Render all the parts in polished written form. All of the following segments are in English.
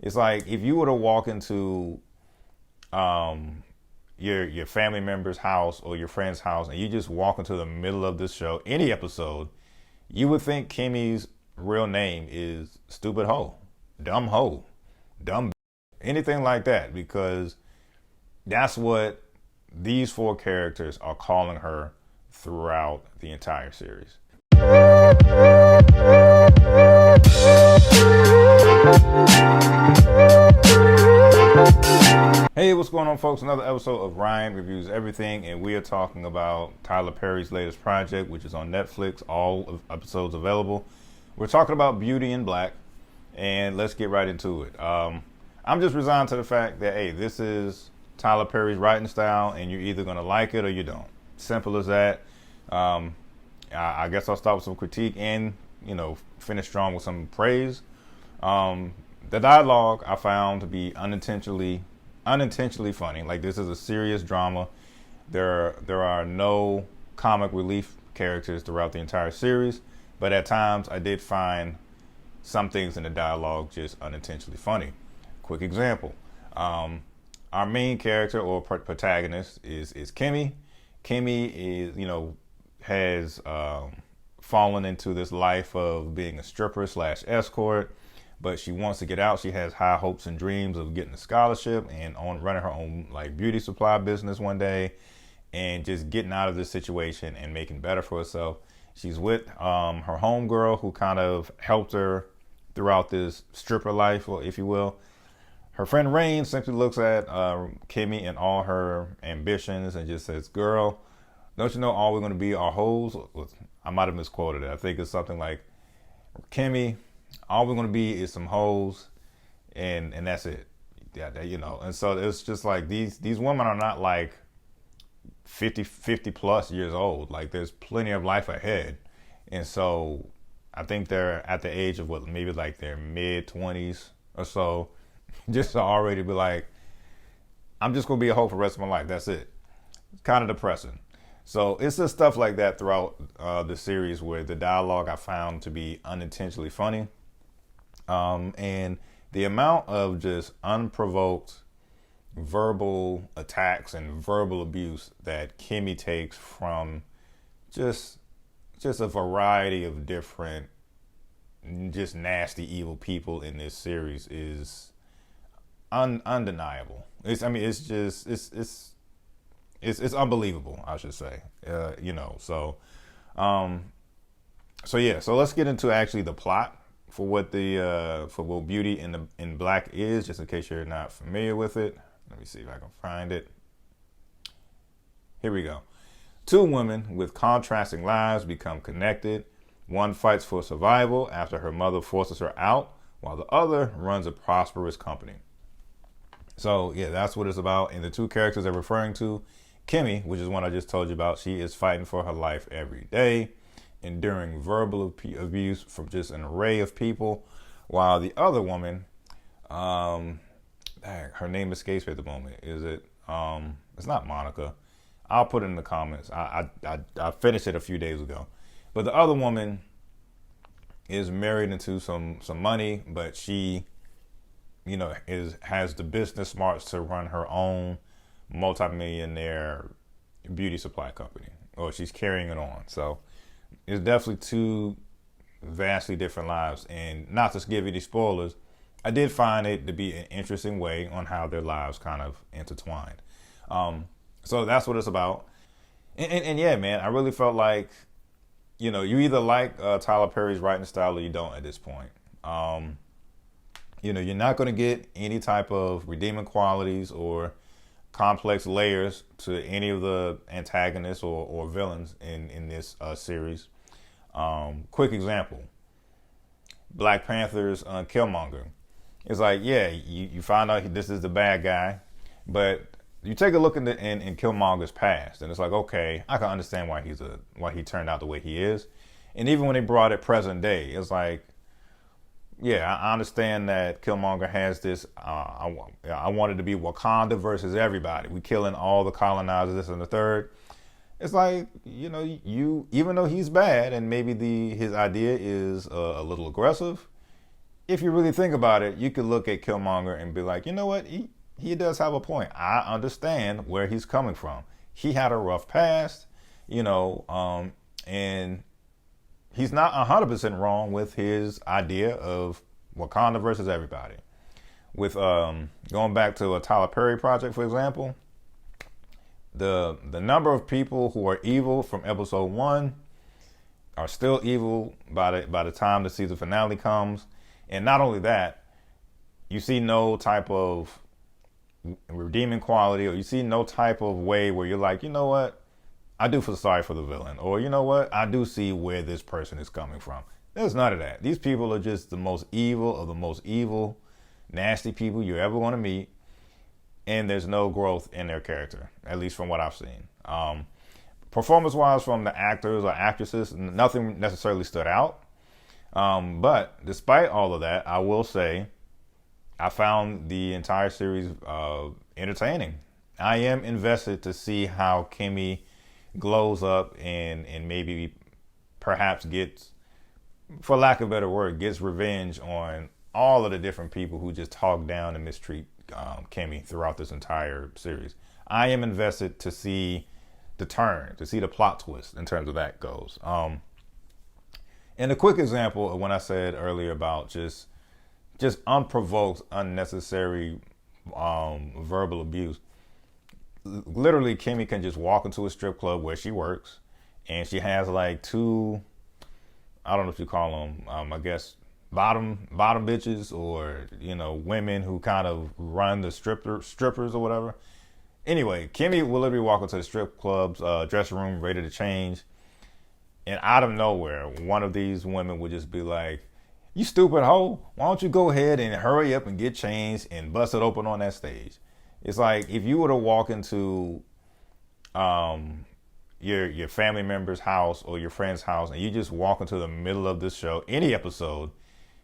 It's like if you were to walk into um, your family member's house or your friend's house, and you just walk into the middle of this show, any episode, you would think Kimmy's real name is Stupid Hoe, Dumb, anything like that, because that's what these four characters are calling her throughout the entire series. Hey, what's going on, folks? Another episode of Ryan Reviews Everything, and we are talking about Tyler Perry's latest project, which is on Netflix. All episodes available. We're talking about Beauty in Black, and let's get right into it. I'm just resigned to the fact that, hey, this is Tyler Perry's writing style, and you're either going to like it or you don't. Simple as that. I guess I'll start with some critique and, finish strong with some praise. The dialogue I found to be unintentionally funny. Like, this is a serious drama. There are no comic relief characters throughout the entire series, but at times I did find some things in the dialogue just unintentionally funny. Quick example. Our main character or protagonist is Kimmy. Kimmy is, has fallen into this life of being a stripper / escort, but she wants to get out. She has high hopes and dreams of getting a scholarship and on running her own beauty supply business one day, and just getting out of this situation and making better for herself. She's with her homegirl who kind of helped her throughout this stripper life, or if you will. Her friend Rain simply looks at Kimmy and all her ambitions and just says, "Girl, don't you know all we're going to be are hoes?" I might have misquoted it. I think it's something like, "Kimmy, all we're going to be is some hoes, and that's it." Yeah, And so it's just like these women are not like 50 plus years old. Like, there's plenty of life ahead. And so I think they're at the age of maybe like their mid 20s or so, just to already be like, I'm just going to be a hoe for the rest of my life. That's it. It's kind of depressing. So it's just stuff like that throughout the series where the dialogue I found to be unintentionally funny. And the amount of just unprovoked verbal attacks and verbal abuse that Kimmy takes from just a variety of different, just nasty, evil people in this series is undeniable. It's unbelievable, I should say. So let's get into actually the plot for what Beauty in Black is, just in case you're not familiar with it. Let me see if I can find it. Here we go. Two women with contrasting lives become connected. One fights for survival after her mother forces her out, while the other runs a prosperous company. So yeah, that's what it's about. And the two characters they're referring to, Kimmy, which is one I just told you about, she is fighting for her life every day, enduring verbal abuse from just an array of people, while the other woman, her name escapes me at the moment. Is it? It's not Monica. I'll put it in the comments. I finished it a few days ago, but the other woman is married into some money, but she, has the business smarts to run her own multi-millionaire beauty supply company, or she's carrying it on. So it's definitely two vastly different lives. And not to give you any spoilers, I did find it to be an interesting way on how their lives kind of intertwined. So that's what it's about. And yeah, man, I really felt like, you either like Tyler Perry's writing style or you don't at this point. You're not going to get any type of redeeming qualities or complex layers to any of the antagonists or villains in this series. Quick example, Black Panther's Killmonger. It's like, yeah, you find out this is the bad guy, but you take a look in Killmonger's past, and it's like, okay, I can understand why he turned out the way he is. And even when they brought it present day, it's like, yeah, I understand that Killmonger has this. I wanted to be Wakanda versus everybody. We killing all the colonizers, this and the third. It's like, you even though he's bad and maybe his idea is a little aggressive, if you really think about it, you could look at Killmonger and be like, you know what? He does have a point. I understand where he's coming from. He had a rough past, and he's not 100% wrong with his idea of Wakanda versus everybody. With going back to a Tyler Perry project, for example, the number of people who are evil from episode 1 are still evil by the time the season finale comes. And not only that, you see no type of redeeming quality, or you see no type of way where you're like, you know what, I do feel sorry for the villain, or you know what, I do see where this person is coming from. There's none of that. These people are just the most evil of the most evil, nasty people you're ever going to meet, and there's no growth in their character, at least from what I've seen. Performance-wise, from the actors or actresses, nothing necessarily stood out. But despite all of that, I will say I found the entire series entertaining. I am invested to see how Kimmy glows up and maybe perhaps gets, for lack of a better word, gets revenge on all of the different people who just talk down and mistreat Kimmy throughout this entire series. I am invested to see the turn, to see the plot twist in terms of that goes. And a quick example of when I said earlier about just unprovoked, unnecessary verbal abuse. Literally, Kimmy can just walk into a strip club where she works, and she has like two, I don't know if you call them, I guess, bottom bitches, or, women who kind of run the strippers or whatever. Anyway, Kimmy will literally walk into the strip club's dressing room ready to change. And out of nowhere, one of these women would just be like, you stupid hoe, why don't you go ahead and hurry up and get changed and bust it open on that stage? It's like if you were to walk into your family member's house or your friend's house, and you just walk into the middle of this show, any episode,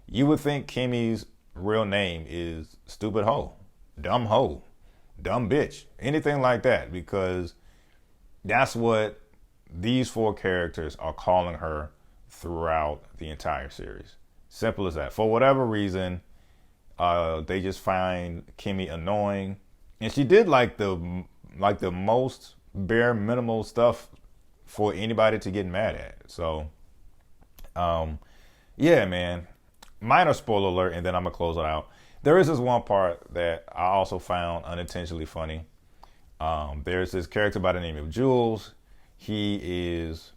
you would think Kimmy's real name is stupid hoe, dumb bitch, anything like that, because that's what these 4 characters are calling her throughout the entire series. Simple as that. For whatever reason, they just find Kimmy annoying, and she did like the most bare minimal stuff for anybody to get mad at. So, yeah, man. Minor spoiler alert, and then I'm gonna close it out. There is this one part that I also found unintentionally funny. There's this character by the name of Jules. He is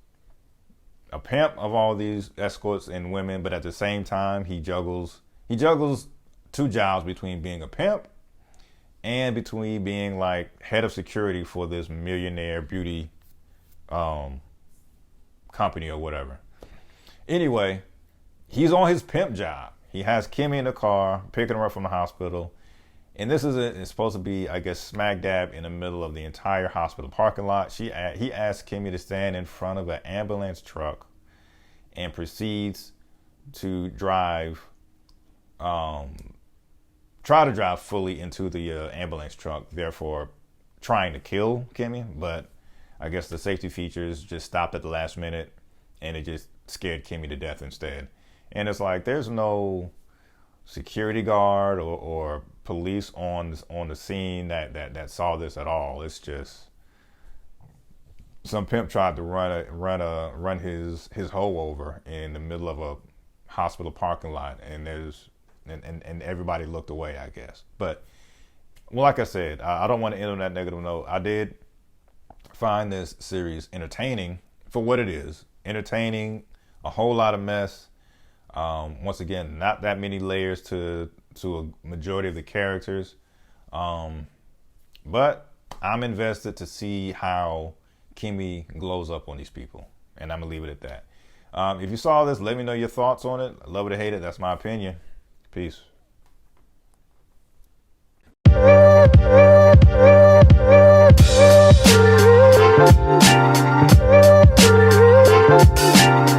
a pimp of all these escorts and women, but at the same time, he juggles 2 jobs between being a pimp and between being like head of security for this millionaire beauty company or whatever. Anyway, he's on his pimp job. He has Kimmy in the car, picking her up from the hospital. And this it's supposed to be, I guess, smack dab in the middle of the entire hospital parking lot. He asked Kimmy to stand in front of an ambulance truck and proceeds to try to drive fully into the ambulance truck, therefore trying to kill Kimmy. But I guess the safety features just stopped at the last minute, and it just scared Kimmy to death instead. And it's like, there's no security guard or police on the scene that saw this at all. It's just some pimp tried to run his hoe over in the middle of a hospital parking lot, and and everybody looked away, I guess. But like I said, I don't want to end on that negative note. I did find this series entertaining for what it is. Entertaining, a whole lot of mess. Once again, not that many layers to a majority of the characters. But I'm invested to see how Kimmy glows up on these people. And I'm going to leave it at that. If you saw this, let me know your thoughts on it. Love it or hate it. That's my opinion. Peace.